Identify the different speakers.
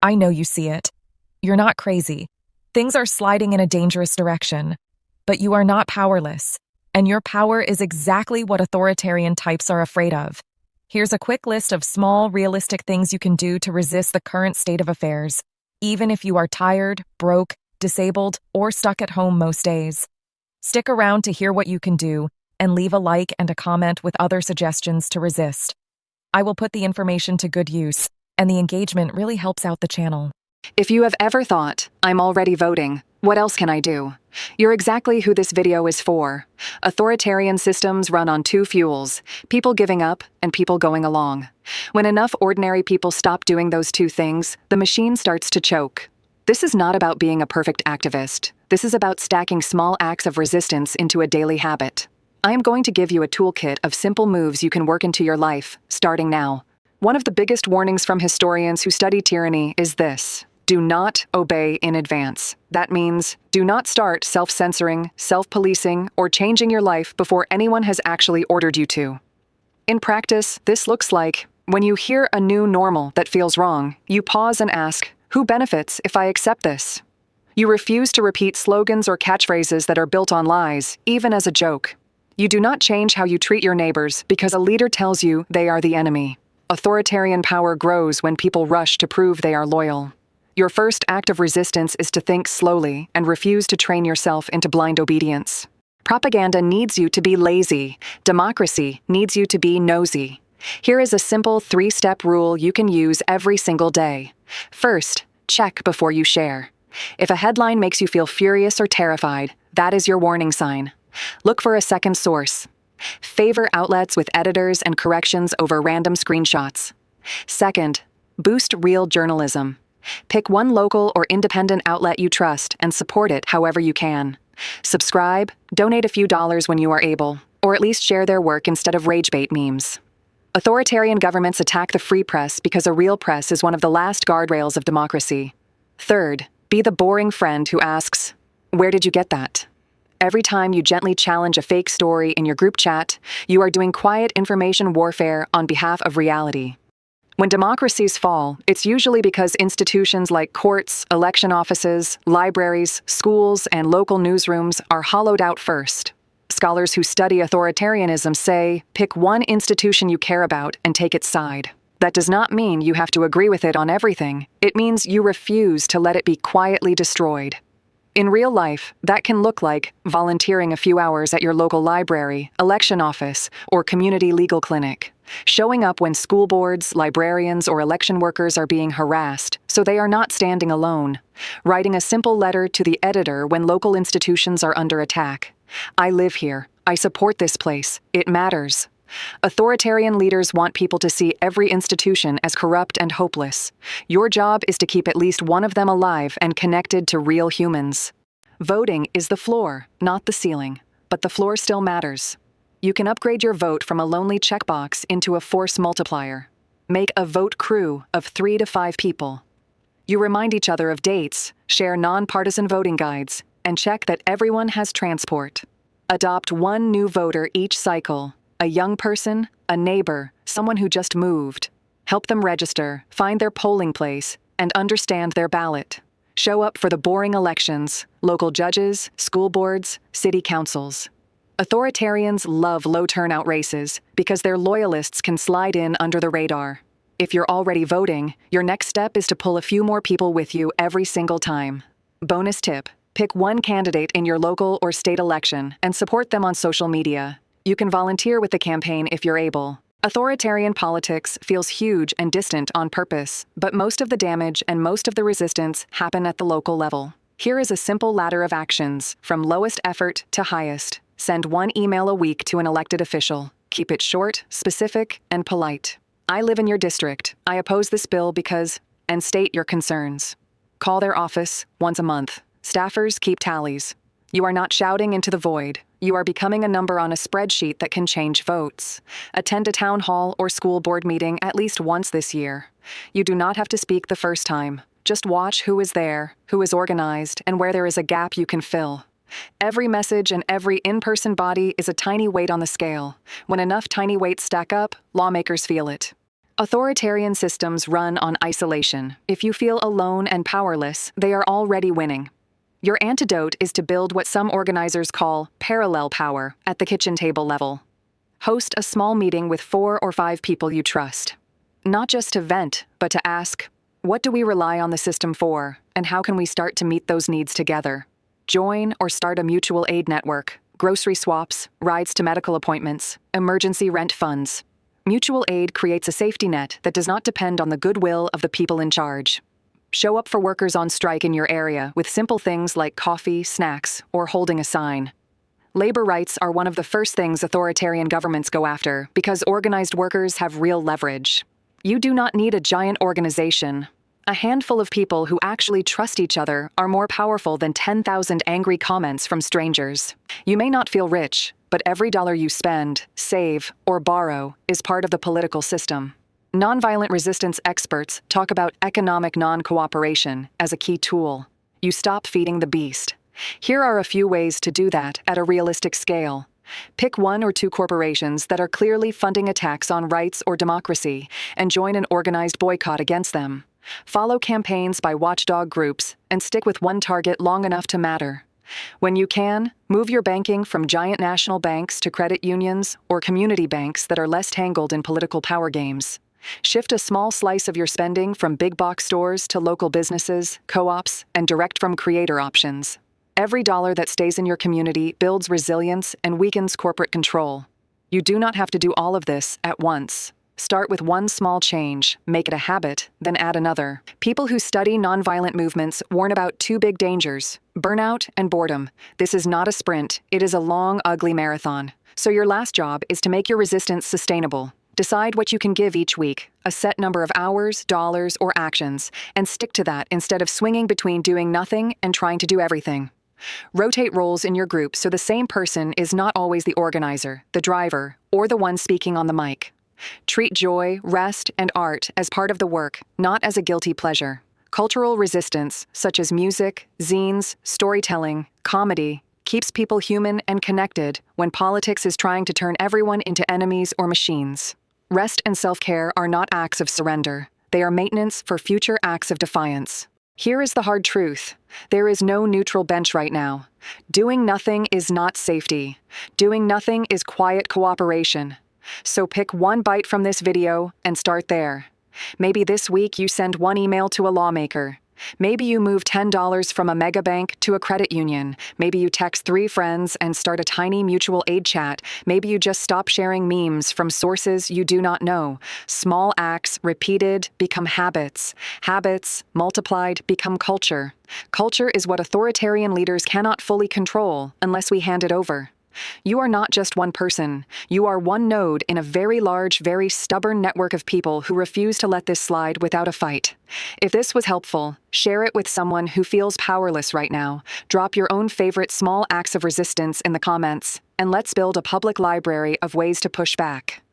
Speaker 1: I know you see it. You're not crazy. Things are sliding in a dangerous direction. But you are not powerless. And your power is exactly what authoritarian types are afraid of. Here's a quick list of small, realistic things you can do to resist the current state of affairs, even if you are tired, broke, disabled, or stuck at home most days. Stick around to hear what you can do, and leave a like and a comment with other suggestions to resist. I will put the information to good use, and the engagement really helps out the channel.
Speaker 2: If you have ever thought, I'm already voting, what else can I do? You're exactly who this video is for. Authoritarian systems run on two fuels, people giving up and people going along. When enough ordinary people stop doing those two things, the machine starts to choke. This is not about being a perfect activist. This is about stacking small acts of resistance into a daily habit. I am going to give you a toolkit of simple moves you can work into your life, starting now. One of the biggest warnings from historians who study tyranny is this: do not obey in advance. That means, do not start self-censoring, self-policing, or changing your life before anyone has actually ordered you to. In practice, this looks like, when you hear a new normal that feels wrong, you pause and ask, who benefits if I accept this? You refuse to repeat slogans or catchphrases that are built on lies, even as a joke. You do not change how you treat your neighbors because a leader tells you they are the enemy. Authoritarian power grows when people rush to prove they are loyal. Your first act of resistance is to think slowly and refuse to train yourself into blind obedience. Propaganda needs you to be lazy. Democracy needs you to be nosy. Here is a simple 3-step rule you can use every single day. First, check before you share. If a headline makes you feel furious or terrified, that is your warning sign. Look for a second source. Favor outlets with editors and corrections over random screenshots. Second, boost real journalism. Pick one local or independent outlet you trust and support it however you can. Subscribe, donate a few dollars when you are able, or at least share their work instead of rage-bait memes. Authoritarian governments attack the free press because a real press is one of the last guardrails of democracy. Third, be the boring friend who asks, "Where did you get that?" Every time you gently challenge a fake story in your group chat, you are doing quiet information warfare on behalf of reality. When democracies fall, it's usually because institutions like courts, election offices, libraries, schools, and local newsrooms are hollowed out first. Scholars who study authoritarianism say, pick one institution you care about and take its side. That does not mean you have to agree with it on everything. It means you refuse to let it be quietly destroyed. In real life, that can look like volunteering a few hours at your local library, election office, or community legal clinic. Showing up when school boards, librarians, or election workers are being harassed, so they are not standing alone. Writing a simple letter to the editor when local institutions are under attack. I live here. I support this place. It matters. Authoritarian leaders want people to see every institution as corrupt and hopeless. Your job is to keep at least one of them alive and connected to real humans. Voting is the floor, not the ceiling, but the floor still matters. You can upgrade your vote from a lonely checkbox into a force multiplier. Make a vote crew of 3 to 5 people. You remind each other of dates, share nonpartisan voting guides, and check that everyone has transport. Adopt one new voter each cycle. A young person, a neighbor, someone who just moved. Help them register, find their polling place, and understand their ballot. Show up for the boring elections, local judges, school boards, city councils. Authoritarians love low-turnout races because their loyalists can slide in under the radar. If you're already voting, your next step is to pull a few more people with you every single time. Bonus tip: pick one candidate in your local or state election and support them on social media. You can volunteer with the campaign if you're able. Authoritarian politics feels huge and distant on purpose, but most of the damage and most of the resistance happen at the local level. Here is a simple ladder of actions, from lowest effort to highest. Send one email a week to an elected official. Keep it short, specific, and polite. I live in your district. I oppose this bill because, and state your concerns. Call their office once a month. Staffers keep tallies. You are not shouting into the void. You are becoming a number on a spreadsheet that can change votes. Attend a town hall or school board meeting at least once this year. You do not have to speak the first time. Just watch who is there, who is organized, and where there is a gap you can fill. Every message and every in-person body is a tiny weight on the scale. When enough tiny weights stack up, lawmakers feel it. Authoritarian systems run on isolation. If you feel alone and powerless, they are already winning. Your antidote is to build what some organizers call parallel power at the kitchen table level. Host a small meeting with 4 or 5 people you trust. Not just to vent, but to ask, what do we rely on the system for, and how can we start to meet those needs together? Join or start a mutual aid network, grocery swaps, rides to medical appointments, emergency rent funds. Mutual aid creates a safety net that does not depend on the goodwill of the people in charge. Show up for workers on strike in your area with simple things like coffee, snacks, or holding a sign. Labor rights are one of the first things authoritarian governments go after because organized workers have real leverage. You do not need a giant organization. A handful of people who actually trust each other are more powerful than 10,000 angry comments from strangers. You may not feel rich, but every dollar you spend, save, or borrow is part of the political system. Nonviolent resistance experts talk about economic non-cooperation as a key tool. You stop feeding the beast. Here are a few ways to do that at a realistic scale. Pick 1 or 2 corporations that are clearly funding attacks on rights or democracy and join an organized boycott against them. Follow campaigns by watchdog groups and stick with one target long enough to matter. When you can, move your banking from giant national banks to credit unions or community banks that are less tangled in political power games. Shift a small slice of your spending from big box stores to local businesses, co-ops, and direct from creator options. Every dollar that stays in your community builds resilience and weakens corporate control. You do not have to do all of this at once. Start with one small change, make it a habit, then add another. People who study nonviolent movements warn about 2 big dangers: burnout and boredom. This is not a sprint, it is a long, ugly marathon. So your last job is to make your resistance sustainable. Decide what you can give each week, a set number of hours, dollars, or actions, and stick to that instead of swinging between doing nothing and trying to do everything. Rotate roles in your group so the same person is not always the organizer, the driver, or the one speaking on the mic. Treat joy, rest, and art as part of the work, not as a guilty pleasure. Cultural resistance, such as music, zines, storytelling, comedy, keeps people human and connected when politics is trying to turn everyone into enemies or machines. Rest and self-care are not acts of surrender. They are maintenance for future acts of defiance. Here is the hard truth. There is no neutral bench right now. Doing nothing is not safety. Doing nothing is quiet cooperation. So pick one bite from this video and start there. Maybe this week you send one email to a lawmaker. Maybe you move $10 from a mega bank to a credit union. Maybe you text 3 friends and start a tiny mutual aid chat. Maybe you just stop sharing memes from sources you do not know. Small acts repeated become habits. Habits multiplied become culture. Culture is what authoritarian leaders cannot fully control unless we hand it over. You are not just one person. You are one node in a very large, very stubborn network of people who refuse to let this slide without a fight. If this was helpful, share it with someone who feels powerless right now. Drop your own favorite small acts of resistance in the comments, and let's build a public library of ways to push back.